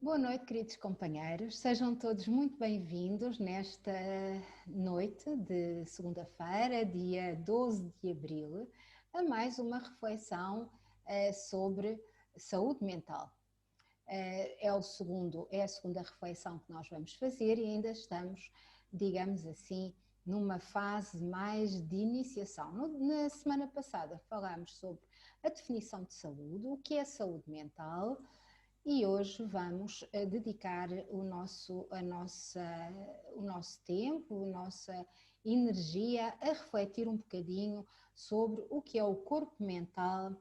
Boa noite, queridos companheiros. Sejam todos muito bem-vindos nesta noite de segunda-feira, dia 12 de abril, a mais uma reflexão sobre saúde mental. É a segunda reflexão que nós vamos fazer e ainda estamos, digamos assim, numa fase mais de iniciação. Na semana passada falámos sobre a definição de saúde, o que é saúde mental. E hoje vamos dedicar o nosso tempo, a nossa energia a refletir um bocadinho sobre o que é o corpo mental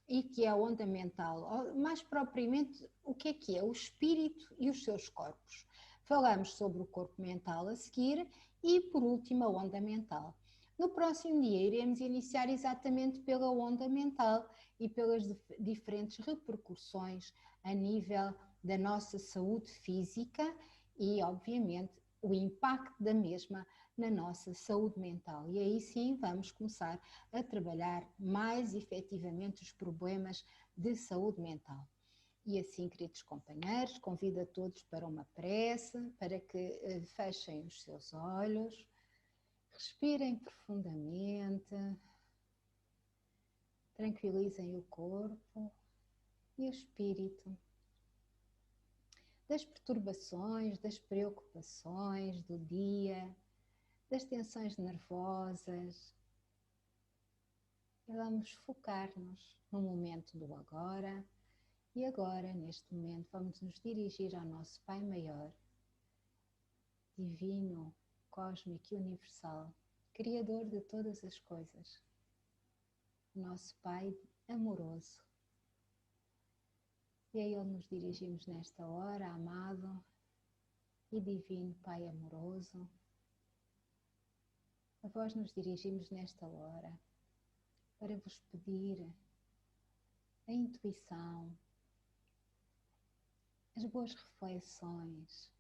e que é a onda mental, mais propriamente o que é o espírito e os seus corpos. Falamos sobre o corpo mental a seguir e, por último, a onda mental. No próximo dia iremos iniciar exatamente pela onda mental e pelas diferentes repercussões a nível da nossa saúde física e, obviamente, o impacto da mesma na nossa saúde mental. E aí sim vamos começar a trabalhar mais efetivamente os problemas de saúde mental. E assim, queridos companheiros, convido a todos para uma prece, para que fechem os seus olhos, respirem profundamente, tranquilizem o corpo e o espírito das perturbações, das preocupações do dia, das tensões nervosas. E vamos focar-nos no momento do agora. E agora, neste momento, vamos nos dirigir ao nosso Pai Maior, Divino, Cósmico e Universal, Criador de todas as coisas. Nosso Pai amoroso. E a Ele nos dirigimos nesta hora, amado e divino Pai amoroso. A vós nos dirigimos nesta hora para vos pedir a intuição, as boas reflexões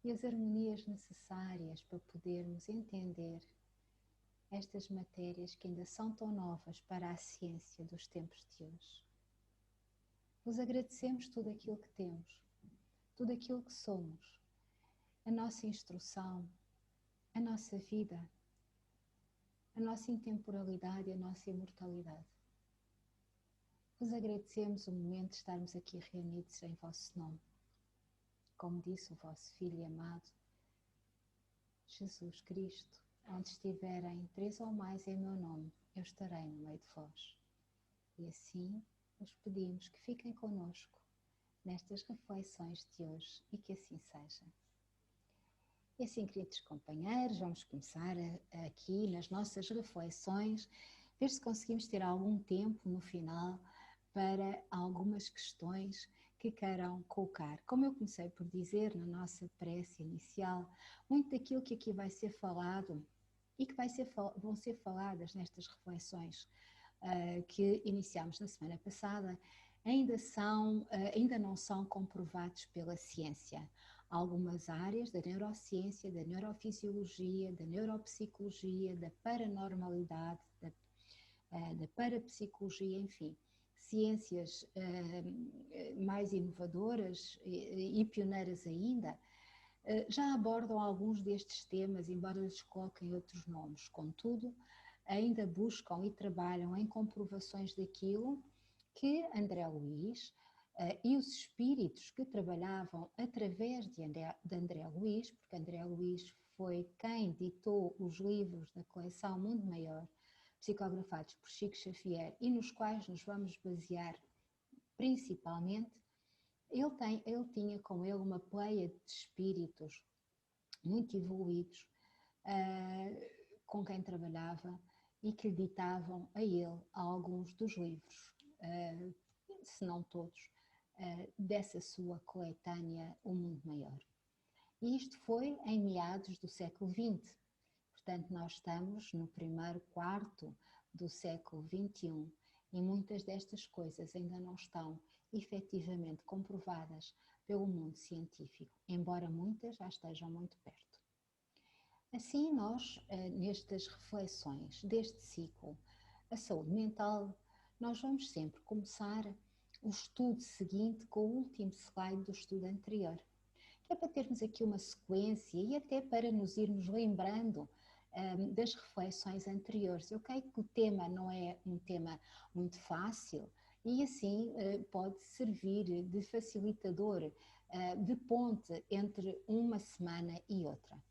e as harmonias necessárias para podermos entender estas matérias que ainda são tão novas para a ciência dos tempos de hoje. Vos agradecemos tudo aquilo que temos, tudo aquilo que somos, a nossa instrução, a nossa vida, a nossa intemporalidade e a nossa imortalidade. Vos agradecemos o momento de estarmos aqui reunidos em vosso nome. Como disse o vosso Filho amado, Jesus Cristo, onde estiverem 3 ou mais em meu nome, eu estarei no meio de vós. E assim vos pedimos que fiquem conosco nestas reflexões de hoje e que assim seja. E assim, queridos companheiros, vamos começar aqui nas nossas reflexões, ver se conseguimos ter algum tempo no final para algumas questões que queiram colocar. Como eu comecei por dizer na nossa prece inicial, muito daquilo que aqui vai ser falado e que vão ser faladas nestas reflexões que iniciámos na semana passada, ainda não são comprovados pela ciência. Algumas áreas da neurociência, da neurofisiologia, da neuropsicologia, da paranormalidade, da parapsicologia, enfim, ciências mais inovadoras e pioneiras ainda, já abordam alguns destes temas, embora lhes coloquem outros nomes. Contudo, ainda buscam e trabalham em comprovações daquilo que André Luiz e os espíritos que trabalhavam através de André Luiz, porque André Luiz foi quem ditou os livros da coleção Mundo Maior, psicografados por Chico Xavier e nos quais nos vamos basear principalmente. Ele tinha com ele uma pleia de espíritos muito evoluídos com quem trabalhava e que lhe ditavam a ele alguns dos livros, se não todos, dessa sua coletânea O Mundo Maior. E isto foi em meados do século XX, portanto nós estamos no primeiro quarto do século XXI e muitas destas coisas ainda não estão efetivamente comprovadas pelo mundo científico, embora muitas já estejam muito perto. Assim nós, nestas reflexões deste ciclo, a saúde mental, nós vamos sempre começar o estudo seguinte com o último slide do estudo anterior. Que é para termos aqui uma sequência e até para nos irmos lembrando das reflexões anteriores. Eu creio que o tema não é um tema muito fácil e assim pode servir de facilitador, de ponte entre uma semana e outra.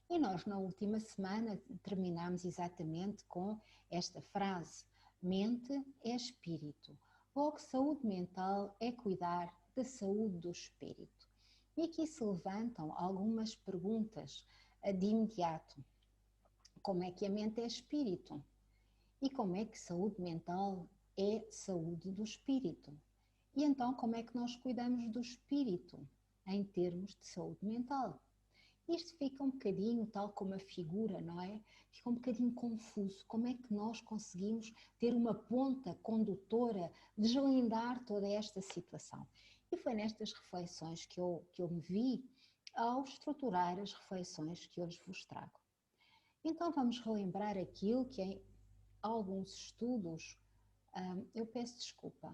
E nós na última semana terminámos exatamente com esta frase: mente é espírito. Logo, saúde mental é cuidar da saúde do espírito. E aqui se levantam algumas perguntas de imediato. Como é que a mente é espírito? E como é que saúde mental é saúde do espírito? E então como é que nós cuidamos do espírito em termos de saúde mental? Isto fica um bocadinho, tal como a figura, não é? Fica um bocadinho confuso. Como é que nós conseguimos ter uma ponta condutora, deslindar toda esta situação? E foi nestas reflexões que eu me vi ao estruturar as reflexões que hoje vos trago. Então vamos relembrar aquilo que em alguns estudos, eu peço desculpa,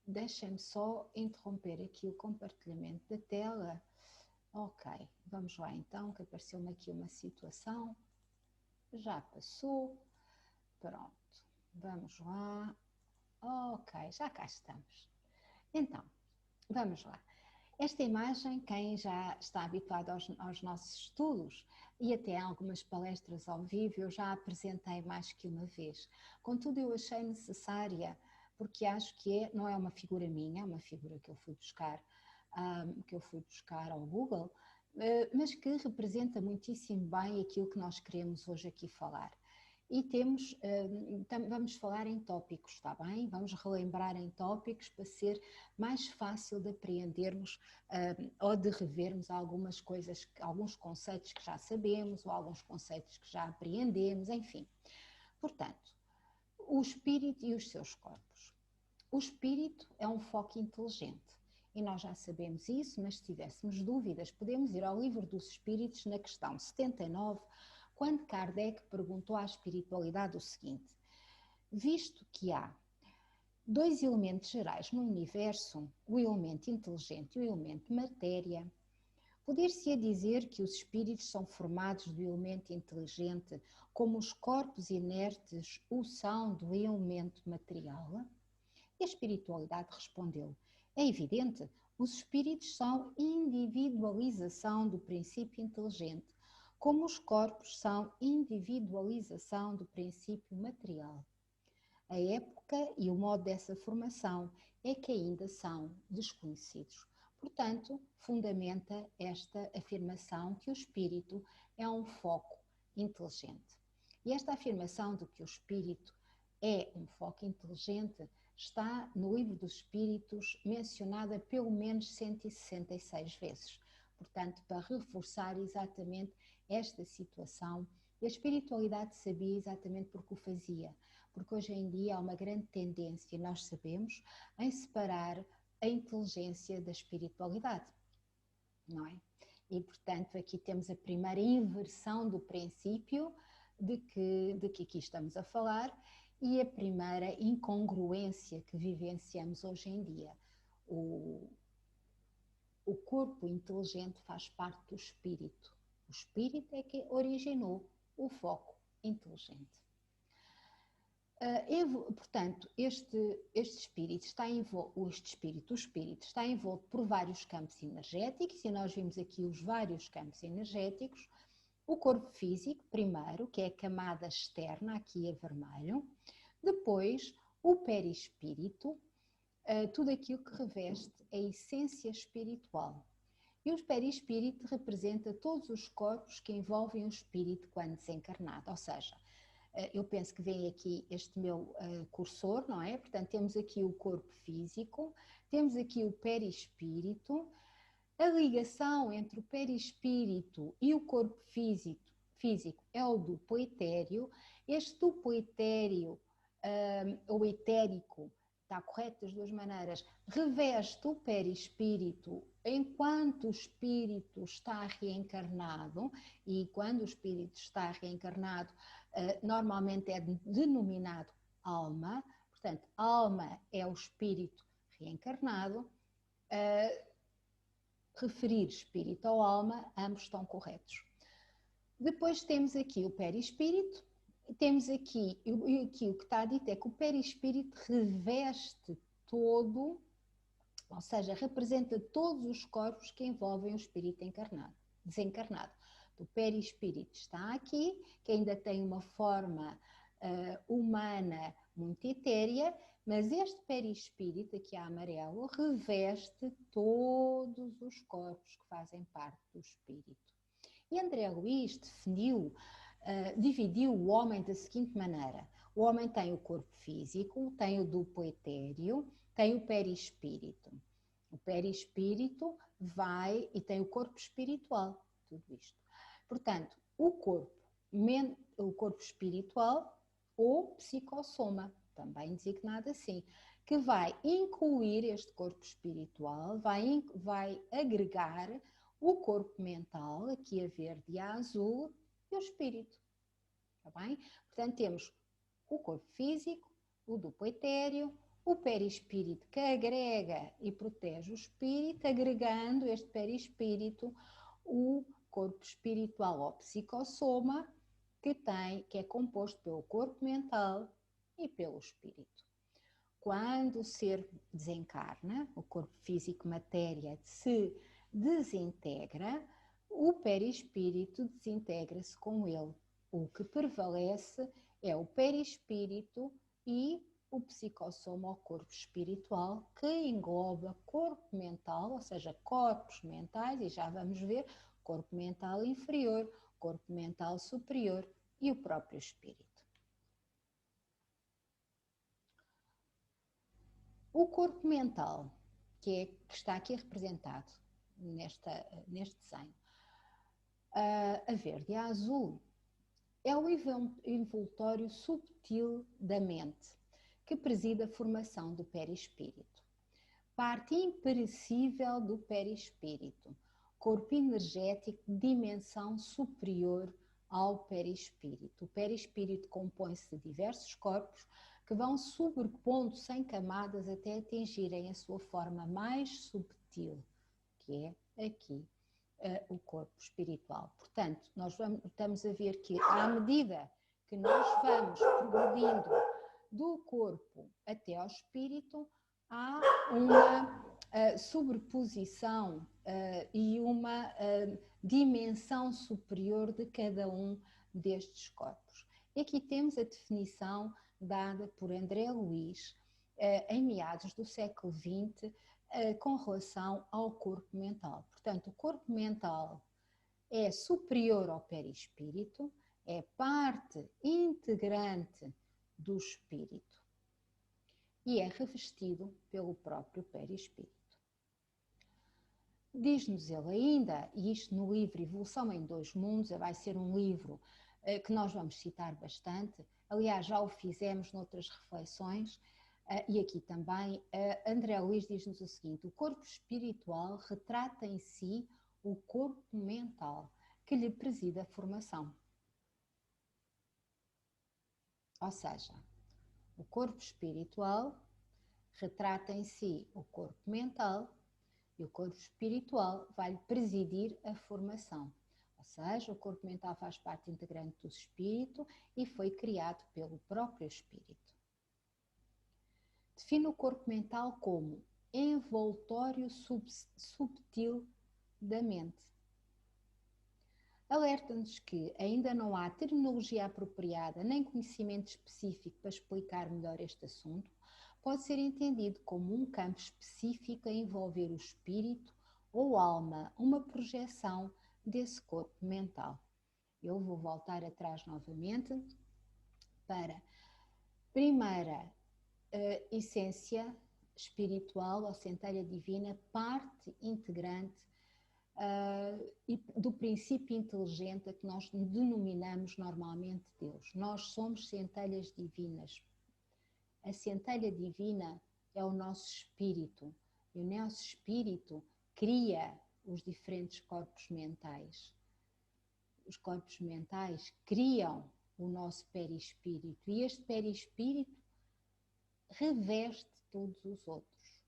deixem-me só interromper aqui o compartilhamento da tela. Ok, vamos lá então, que apareceu-me aqui uma situação, já passou, pronto, vamos lá, ok, já cá estamos. Então, vamos lá. Esta imagem, quem já está habituado aos nossos estudos e até algumas palestras ao vivo, eu já apresentei mais que uma vez. Contudo, eu achei necessária, porque acho que não é uma figura minha, é uma figura que eu fui buscar ao Google, mas que representa muitíssimo bem aquilo que nós queremos hoje aqui falar. E vamos falar em tópicos, está bem? Vamos relembrar em tópicos para ser mais fácil de apreendermos ou de revermos algumas coisas, alguns conceitos que já sabemos ou alguns conceitos que já apreendemos, enfim. Portanto, o espírito e os seus corpos. O espírito é um foco inteligente. E nós já sabemos isso, mas se tivéssemos dúvidas, podemos ir ao Livro dos Espíritos na questão 79, quando Kardec perguntou à espiritualidade o seguinte: visto que há dois elementos gerais no universo, o elemento inteligente e o elemento matéria, poder-se-ia dizer que os espíritos são formados do elemento inteligente como os corpos inertes o são do elemento material? E a espiritualidade respondeu: é evidente, os espíritos são individualização do princípio inteligente, como os corpos são individualização do princípio material. A época e o modo dessa formação é que ainda são desconhecidos. Portanto, fundamenta esta afirmação que o espírito é um foco inteligente. E esta afirmação de que o espírito é um foco inteligente está no Livro dos Espíritos mencionada pelo menos 166 vezes. Portanto, para reforçar exatamente esta situação, a espiritualidade sabia exatamente porque o fazia. Porque hoje em dia há uma grande tendência, nós sabemos, em separar a inteligência da espiritualidade, não é? E, portanto, aqui temos a primeira inversão do princípio de que aqui estamos a falar e a primeira incongruência que vivenciamos hoje em dia. O corpo inteligente faz parte do espírito. O espírito é que originou o foco inteligente. Portanto, o espírito está envolto por vários campos energéticos e nós vimos aqui os vários campos energéticos. O corpo físico, primeiro, que é a camada externa, aqui é vermelho. Depois, o perispírito, tudo aquilo que reveste a essência espiritual. E o perispírito representa todos os corpos que envolvem o espírito quando desencarnado, ou seja, eu penso que vem aqui este meu cursor, não é? Portanto, temos aqui o corpo físico, temos aqui o perispírito. A ligação entre o perispírito e o corpo físico é o duplo etéreo. Este duplo etéreo, ou etérico, está correto das duas maneiras, reveste o perispírito enquanto o espírito está reencarnado, e quando o espírito está reencarnado, normalmente é denominado alma. Portanto, alma é o espírito reencarnado. Referir espírito ou alma, ambos estão corretos. Depois temos aqui o perispírito. Temos aqui o que está dito é que o perispírito reveste todo, ou seja, representa todos os corpos que envolvem o espírito desencarnado. O perispírito está aqui, que ainda tem uma forma humana muito etérea, mas este perispírito, aqui a amarelo, reveste todos os corpos que fazem parte do espírito. E André Luiz dividiu o homem da seguinte maneira: o homem tem o corpo físico, tem o duplo etéreo, tem o perispírito. O perispírito vai e tem o corpo espiritual, tudo isto. Portanto, o corpo espiritual ou psicossoma, também designado assim, que vai incluir este corpo espiritual, vai agregar o corpo mental, aqui a verde e a azul, e o espírito. Está bem? Portanto, temos o corpo físico, o duplo etéreo, o perispírito que agrega e protege o espírito, agregando este perispírito o corpo espiritual ou psicossoma, que é composto pelo corpo mental e pelo espírito. Quando o ser desencarna, o corpo físico, matéria, se desintegra, o perispírito desintegra-se com ele. O que prevalece é o perispírito e o psicossoma, o corpo espiritual, que engloba corpo mental, ou seja, corpos mentais, e já vamos ver, corpo mental inferior, corpo mental superior e o próprio espírito. O corpo mental, que está aqui representado neste desenho, a verde e a azul, é o envoltório subtil da mente, que preside a formação do perispírito. Parte imperecível do perispírito, corpo energético de dimensão superior ao perispírito. O perispírito compõe-se de diversos corpos que vão sobrepondo-se em camadas até atingirem a sua forma mais subtil, que é aqui o corpo espiritual. Portanto, nós estamos a ver que à medida que nós vamos progredindo do corpo até ao espírito, há uma sobreposição e uma dimensão superior de cada um destes corpos. E aqui temos a definição dada por André Luiz em meados do século XX com relação ao corpo mental. Portanto, o corpo mental é superior ao perispírito, é parte integrante do espírito e é revestido pelo próprio perispírito. Diz-nos ele ainda, e isto no livro Evolução em Dois Mundos, vai ser um livro que nós vamos citar bastante, aliás já o fizemos noutras reflexões, e aqui também, André Luiz diz-nos o seguinte: o corpo espiritual retrata em si o corpo mental, que lhe preside a formação. Ou seja, o corpo espiritual retrata em si o corpo mental e o corpo espiritual vai-lhe presidir a formação. Ou seja, o corpo mental faz parte integrante do espírito e foi criado pelo próprio espírito. Define o corpo mental como envoltório subtil da mente. Alerta-nos que ainda não há terminologia apropriada nem conhecimento específico para explicar melhor este assunto. Pode ser entendido como um campo específico a envolver o espírito ou alma, uma projeção desse corpo mental. Eu vou voltar atrás novamente para primeira essência espiritual ou centelha divina, parte integrante do princípio inteligente a que nós denominamos normalmente Deus. Nós somos centelhas divinas. A centelha divina é o nosso espírito, e o nosso espírito cria os diferentes corpos mentais. Os corpos mentais criam o nosso perispírito, e este perispírito reveste todos os outros.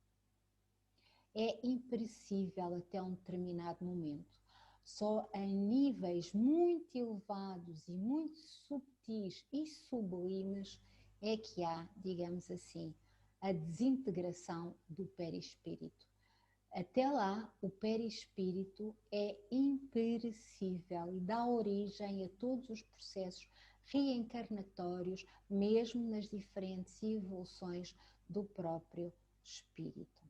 É imperecível até um determinado momento. Só em níveis muito elevados e muito subtis e sublimes é que há, digamos assim, a desintegração do perispírito. Até lá, o perispírito é imperecível e dá origem a todos os processos reencarnatórios, mesmo nas diferentes evoluções do próprio espírito.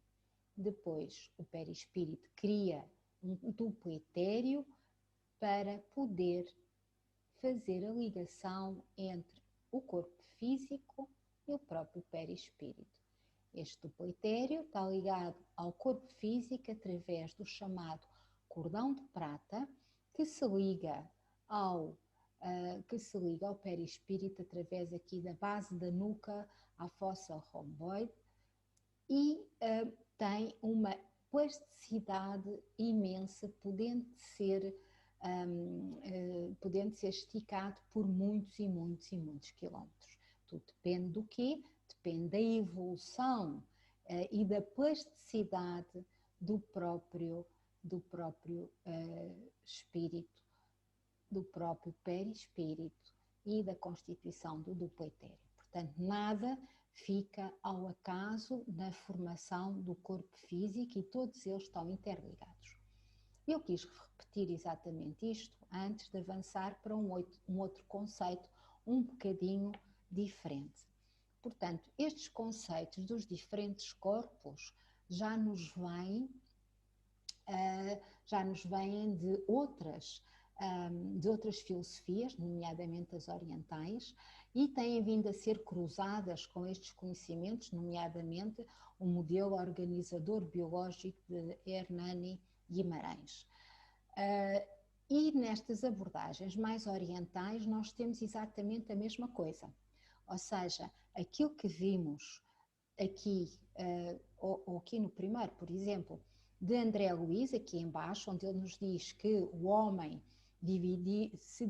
Depois, o perispírito cria um duplo etéreo para poder fazer a ligação entre o corpo físico e o próprio perispírito. Este duplo etéreo está ligado ao corpo físico através do chamado cordão de prata, que se liga ao perispírito através aqui da base da nuca à fossa romboide e tem uma plasticidade imensa, podendo ser esticado por muitos e muitos e muitos quilómetros. Tudo depende do quê? Depende da evolução e da plasticidade do próprio espírito, do próprio perispírito e da constituição do duplo etéreo. Portanto, nada fica ao acaso na formação do corpo físico e todos eles estão interligados. Eu quis repetir exatamente isto antes de avançar para um outro conceito um bocadinho diferente. Portanto, estes conceitos dos diferentes corpos já nos vêm de outras filosofias, nomeadamente as orientais, e têm vindo a ser cruzadas com estes conhecimentos, nomeadamente o modelo organizador biológico de Hernani Guimarães. E nestas abordagens mais orientais nós temos exatamente a mesma coisa, ou seja, aquilo que vimos aqui, ou aqui no primeiro, por exemplo, de André Luiz, aqui embaixo, onde ele nos diz que o homem dividiu-se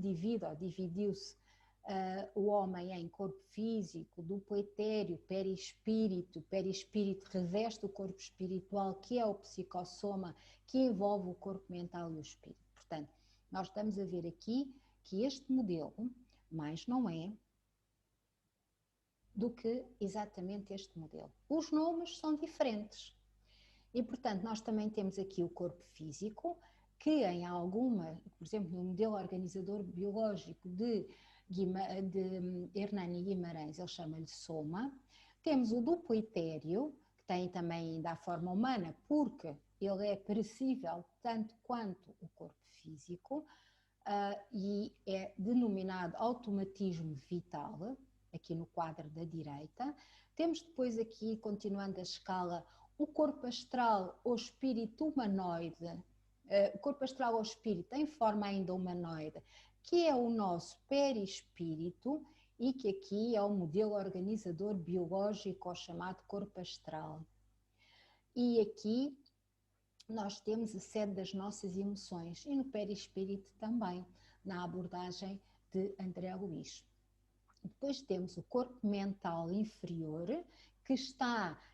o homem em corpo físico, duplo etéreo, perispírito reveste o corpo espiritual, que é o psicossoma, que envolve o corpo mental e o espírito. Portanto, nós estamos a ver aqui que este modelo mais não é do que exatamente este modelo. Os nomes são diferentes. E, portanto, nós também temos aqui o corpo físico, que em alguma, por exemplo, no modelo organizador biológico de Hernani Guimarães, ele chama-lhe soma. Temos o duplo etéreo, que tem também ainda a forma humana, porque ele é perecível tanto quanto o corpo físico, e é denominado automatismo vital, aqui no quadro da direita. Temos depois aqui, continuando a escala, o corpo astral ou espírito humanoide, o corpo astral ou espírito em forma ainda humanoide, que é o nosso perispírito e que aqui é o modelo organizador biológico, ou chamado corpo astral. E aqui nós temos a sede das nossas emoções e no perispírito também, na abordagem de André Luiz. Depois temos o corpo mental inferior, que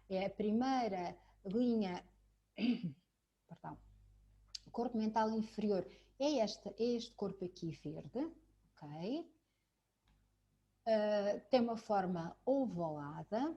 é a primeira linha, perdão, o corpo mental inferior é este corpo aqui verde, ok? Tem uma forma ovalada,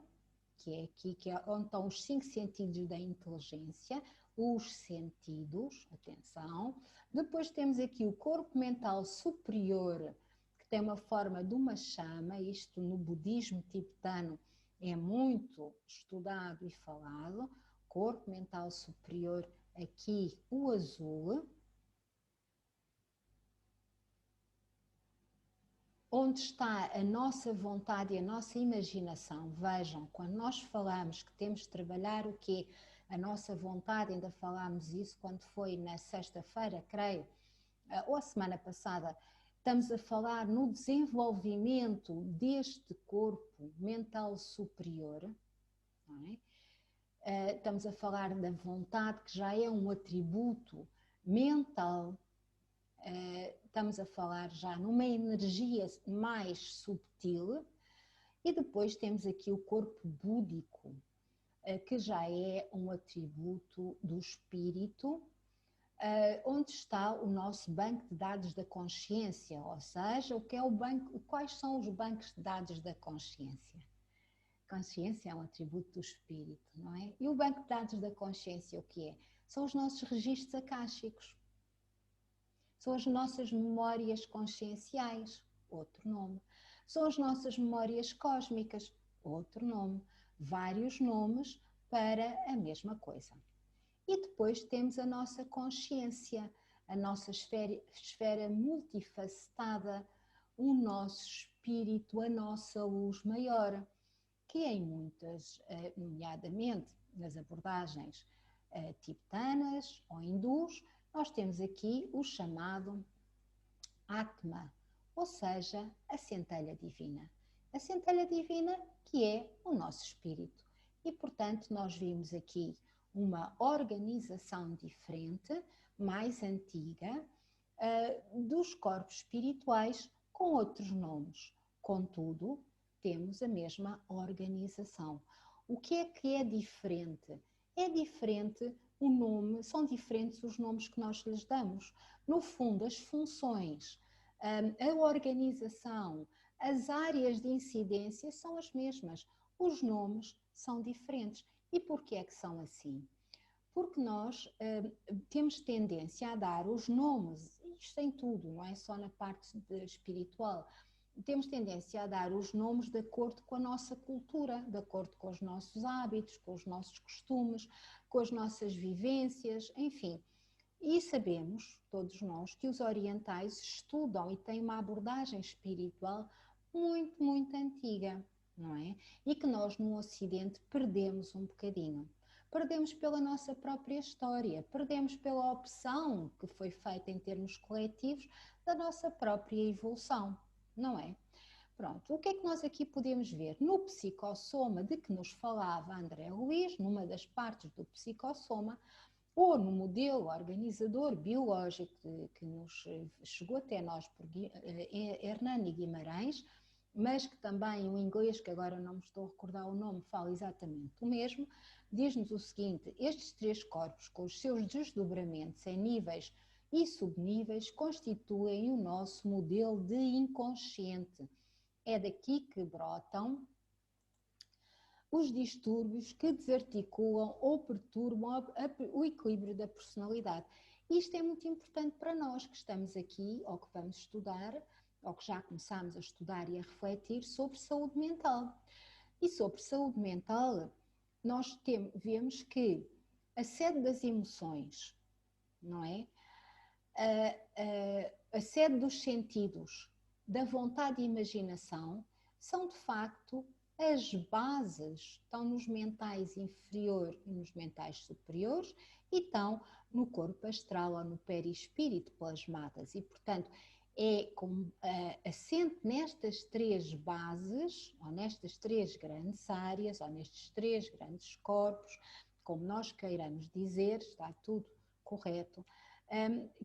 que é aqui onde estão os 5 sentidos da inteligência, os sentidos, atenção. Depois temos aqui o corpo mental superior, que tem uma forma de uma chama, isto no budismo tibetano é muito estudado e falado. Corpo mental superior, aqui o azul. Onde está a nossa vontade e a nossa imaginação. Vejam, quando nós falamos que temos de trabalhar o quê? A nossa vontade, ainda falámos isso quando foi na sexta-feira, creio, ou a semana passada, estamos a falar no desenvolvimento deste corpo mental superior, não é? Estamos a falar da vontade, que já é um atributo mental. Estamos a falar já numa energia mais subtil E depois temos aqui o corpo búdico, que já é um atributo do espírito, onde está o nosso banco de dados da consciência, ou seja, o que é o banco, quais são os bancos de dados da consciência? Consciência é um atributo do espírito, não é? E o banco de dados da consciência o que é? São os nossos registros akáshicos. São as nossas memórias conscienciais, outro nome. São as nossas memórias cósmicas, outro nome. Vários nomes para a mesma coisa. E depois temos a nossa consciência, a nossa esfera multifacetada, o nosso espírito, a nossa luz maior, que em muitas, nomeadamente nas abordagens tibetanas ou hindus, nós temos aqui o chamado Atma, ou seja, a centelha divina. A centelha divina que é o nosso espírito. E, portanto, nós vimos aqui uma organização diferente, mais antiga, dos corpos espirituais com outros nomes. Contudo, temos a mesma organização. O que é diferente? É diferente o nome, são diferentes os nomes que nós lhes damos. No fundo, as funções, a organização, as áreas de incidência são as mesmas. Os nomes são diferentes. E porquê é que são assim? Porque nós temos tendência a dar os nomes, isto em tudo, não é só na parte espiritual, temos tendência a dar os nomes de acordo com a nossa cultura, de acordo com os nossos hábitos, com os nossos costumes, com as nossas vivências, enfim. E sabemos, todos nós, que os orientais estudam e têm uma abordagem espiritual muito, muito antiga, não é? E que nós no Ocidente perdemos um bocadinho. Perdemos pela nossa própria história, perdemos pela opção que foi feita em termos coletivos da nossa própria evolução, não é? Pronto, o que é que nós aqui podemos ver? No psicossoma de que nos falava André Luiz, numa das partes do psicossoma, ou no modelo organizador biológico que nos chegou até nós por Hernani Guimarães, mas que também o inglês, que agora não me estou a recordar o nome, fala exatamente o mesmo, diz-nos o seguinte: estes três corpos, com os seus desdobramentos em níveis e subníveis, constituem o nosso modelo de inconsciente. É daqui que brotam os distúrbios que desarticulam ou perturbam o equilíbrio da personalidade. Isto é muito importante para nós que estamos aqui, ou que vamos estudar, ou que já começámos a estudar e a refletir sobre saúde mental. E sobre saúde mental, nós vemos que a sede das emoções, não é? A sede dos sentidos, da vontade e imaginação, são de facto as bases, estão nos mentais inferior e nos mentais superiores e estão no corpo astral ou no perispírito plasmadas. E, portanto, é assente nestas três bases, ou nestas três grandes áreas, ou nestes três grandes corpos, como nós queiramos dizer, está tudo correto,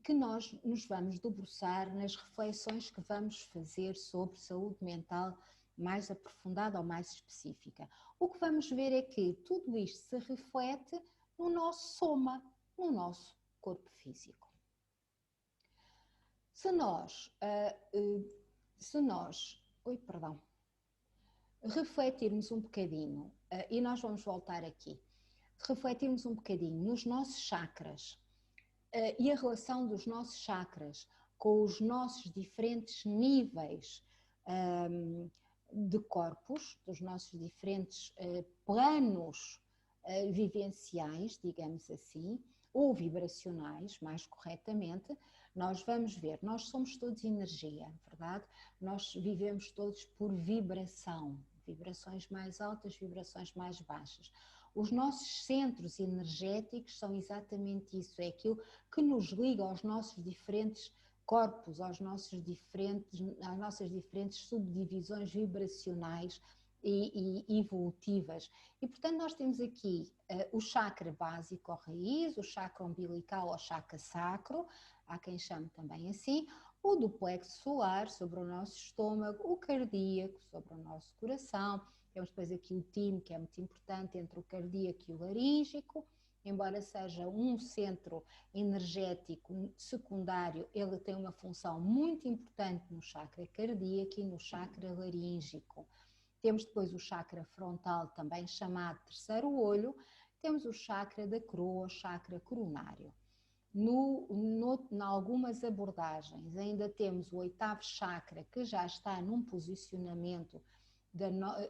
que nós nos vamos debruçar nas reflexões que vamos fazer sobre saúde mental mais aprofundada ou mais específica. O que vamos ver é que tudo isto se reflete no nosso soma, no nosso corpo físico. Se nós refletirmos um bocadinho, e nós vamos voltar aqui, refletirmos um bocadinho nos nossos chakras e a relação dos nossos chakras com os nossos diferentes níveis de corpos, dos nossos diferentes planos vivenciais, digamos assim, ou vibracionais, mais corretamente, nós vamos ver, nós somos todos energia, verdade? Nós vivemos todos por vibração, vibrações mais altas, vibrações mais baixas. Os nossos centros energéticos são exatamente isso, é aquilo que nos liga aos nossos diferentes corpos, às nossas diferentes subdivisões vibracionais e evolutivas. E, portanto, nós temos aqui o chakra básico ou raiz, o chakra umbilical ou chakra sacro, há quem chame também assim, o do plexo solar, sobre o nosso estômago, o cardíaco, sobre o nosso coração. Temos depois aqui o time, que é muito importante, entre o cardíaco e o laríngico. Embora seja um centro energético secundário, ele tem uma função muito importante no chakra cardíaco e no chakra laríngico. Temos depois o chakra frontal, também chamado terceiro olho. Temos o chakra da coroa, o chakra coronário. Em algumas abordagens, ainda temos o oitavo chakra, que já está num posicionamento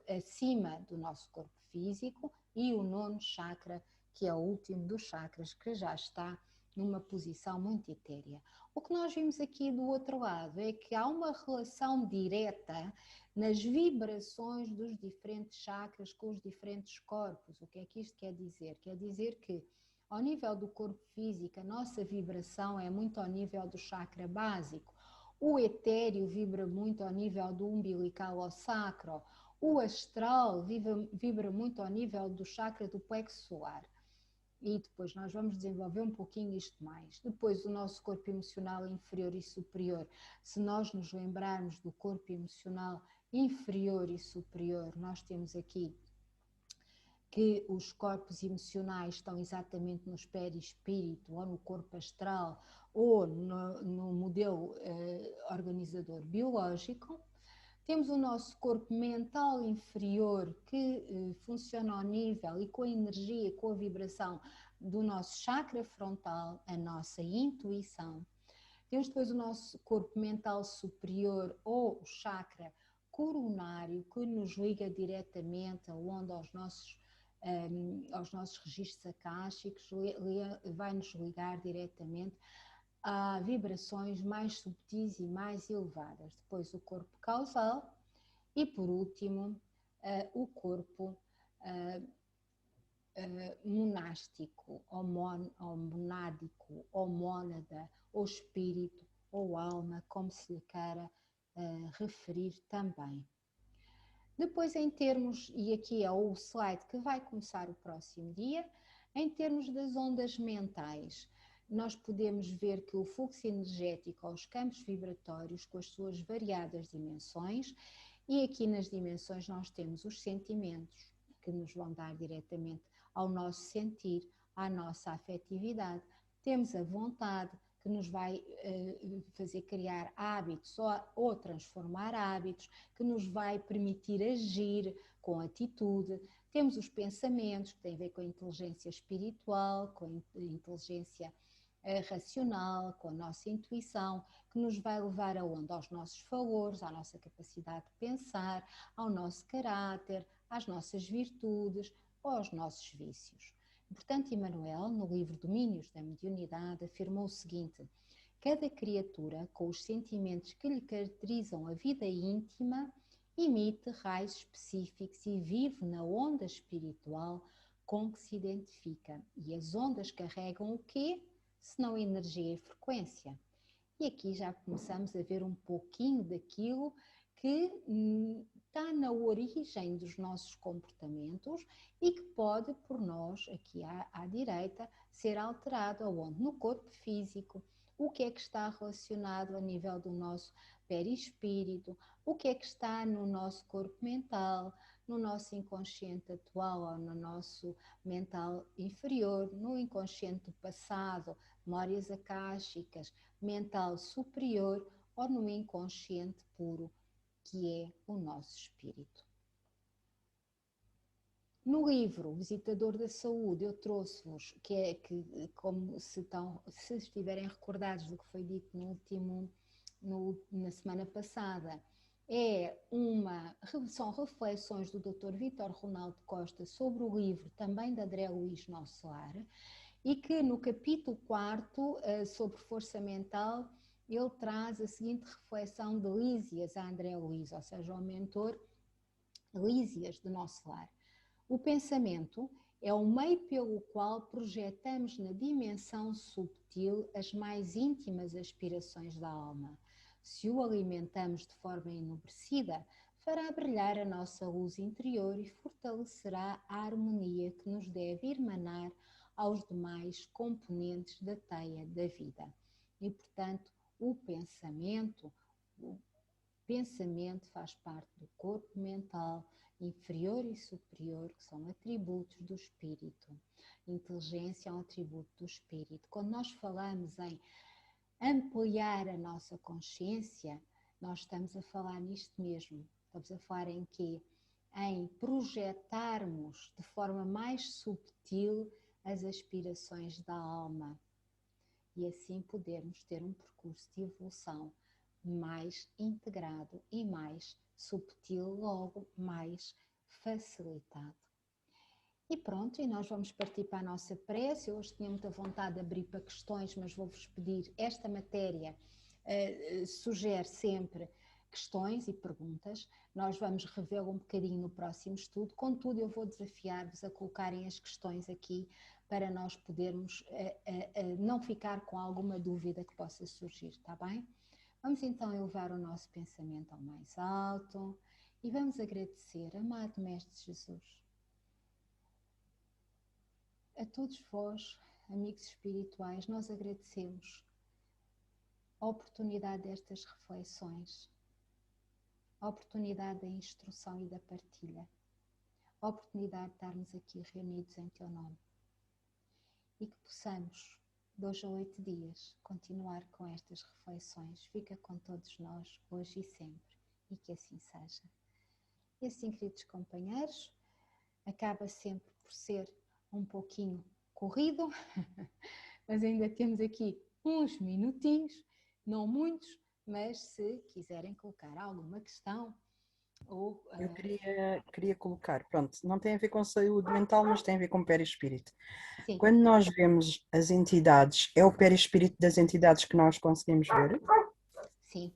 acima do nosso corpo físico, e o nono chakra, que é o último dos chakras, que já está numa posição muito etérea. O que nós vimos aqui do outro lado é que há uma relação direta nas vibrações dos diferentes chakras com os diferentes corpos. O que é que isto quer dizer? Quer dizer que, ao nível do corpo físico, a nossa vibração é muito ao nível do chakra básico. O etéreo vibra muito ao nível do umbilical ao sacro. O astral vibra muito ao nível do chakra do plexo solar. E depois nós vamos desenvolver um pouquinho isto mais. Depois o nosso corpo emocional inferior e superior. Se nós nos lembrarmos do corpo emocional inferior e superior, nós temos aqui que os corpos emocionais estão exatamente no perispírito, ou no corpo astral, ou no modelo organizador biológico. Temos o nosso corpo mental inferior, que funciona ao nível e com a energia, com a vibração do nosso chakra frontal, a nossa intuição. Temos depois o nosso corpo mental superior, ou o chakra coronário, que nos liga diretamente aos nossos registros akáshicos, vai-nos ligar diretamente a vibrações mais subtis e mais elevadas. Depois o corpo causal e, por último, o corpo monástico, ou monádico, ou mônada, ou espírito, ou alma, como se lhe queira referir também. Depois, em termos, e aqui é o slide que vai começar o próximo dia, em termos das ondas mentais, nós podemos ver que o fluxo energético aos campos vibratórios, com as suas variadas dimensões, e aqui nas dimensões nós temos os sentimentos, que nos vão dar diretamente ao nosso sentir, à nossa afetividade. Temos a vontade, que nos vai fazer criar hábitos ou transformar hábitos, que nos vai permitir agir com atitude. Temos os pensamentos, que têm a ver com a inteligência espiritual, com a inteligência racional, com a nossa intuição, que nos vai levar aonde? Aos nossos valores, à nossa capacidade de pensar, ao nosso caráter, às nossas virtudes ou aos nossos vícios. Portanto, Emmanuel, no livro Domínios da Mediunidade, afirmou o seguinte: cada criatura, com os sentimentos que lhe caracterizam a vida íntima, emite raios específicos e vive na onda espiritual com que se identifica. E as ondas carregam o quê? Senão energia e frequência. E aqui já começamos a ver um pouquinho daquilo que está na origem dos nossos comportamentos e que pode, por nós, aqui à direita, ser alterado aonde? No corpo físico. O que é que está relacionado a nível do nosso perispírito? O que é que está no nosso corpo mental, no nosso inconsciente atual ou no nosso mental inferior, no inconsciente do passado, memórias akáshicas, mental superior ou no inconsciente puro, que é o nosso espírito. No livro Visitador da Saúde, eu trouxe-vos, como se estiverem recordados do que foi dito na semana passada, são reflexões do Dr. Vítor Ronaldo Costa sobre o livro também de André Luís Nosso Lar, e que no capítulo 4, sobre força mental, ele traz a seguinte reflexão de Lísias a André Luís, ou seja, o mentor Lísias de Nosso Lar. O pensamento é o meio pelo qual projetamos na dimensão subtil as mais íntimas aspirações da alma. Se o alimentamos de forma enobrecida, fará brilhar a nossa luz interior e fortalecerá a harmonia que nos deve emanar aos demais componentes da teia da vida. E, portanto, o pensamento faz parte do corpo mental inferior e superior, que são atributos do espírito. Inteligência é um atributo do espírito. Quando nós falamos em ampliar a nossa consciência, nós estamos a falar nisto mesmo. Estamos a falar em quê? Em projetarmos de forma mais subtil as aspirações da alma e assim podermos ter um percurso de evolução mais integrado e mais subtil, logo mais facilitado. E pronto, e nós vamos partir para a nossa prece. Eu hoje tinha muita vontade de abrir para questões, mas vou-vos pedir, esta matéria sugere sempre questões e perguntas. Nós vamos revê-lo um bocadinho no próximo estudo. Contudo, eu vou desafiar-vos a colocarem as questões aqui para nós podermos não ficar com alguma dúvida que possa surgir, está bem? Vamos então elevar o nosso pensamento ao mais alto e vamos agradecer, amado Mestre Jesus, a todos vós, amigos espirituais. Nós agradecemos a oportunidade destas reflexões, a oportunidade da instrução e da partilha, a oportunidade de estarmos aqui reunidos em Teu nome e que possamos, de hoje a 8 dias, continuar com estas reflexões. Fica com todos nós, hoje e sempre, e que assim seja. E assim, queridos companheiros, acaba sempre por ser um pouquinho corrido, mas ainda temos aqui uns minutinhos, não muitos, mas se quiserem colocar alguma questão ou... Eu queria colocar, pronto, não tem a ver com saúde mental, mas tem a ver com perispírito. Sim. Quando nós vemos as entidades, é o perispírito das entidades que nós conseguimos ver? Sim,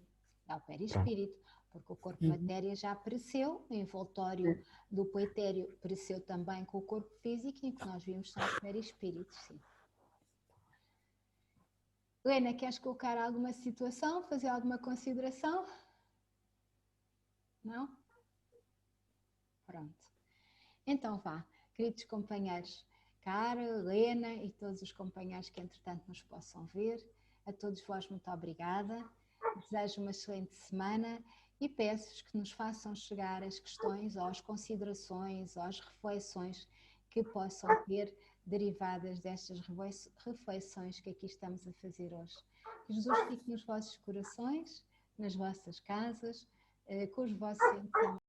é o perispírito, porque o corpo matéria já apareceu, o envoltório do poetério apareceu também com o corpo físico, e o que nós vimos são os perispíritos, sim. Helena, queres colocar alguma situação, fazer alguma consideração? Não? Pronto. Então vá, queridos companheiros, Cara, Helena e todos os companheiros que entretanto nos possam ver, a todos vós muito obrigada, desejo uma excelente semana e peço-vos que nos façam chegar as questões ou as considerações ou as reflexões que possam ter derivadas destas reflexões que aqui estamos a fazer hoje. Que Jesus fique nos vossos corações, nas vossas casas, com os vossos sentimentos.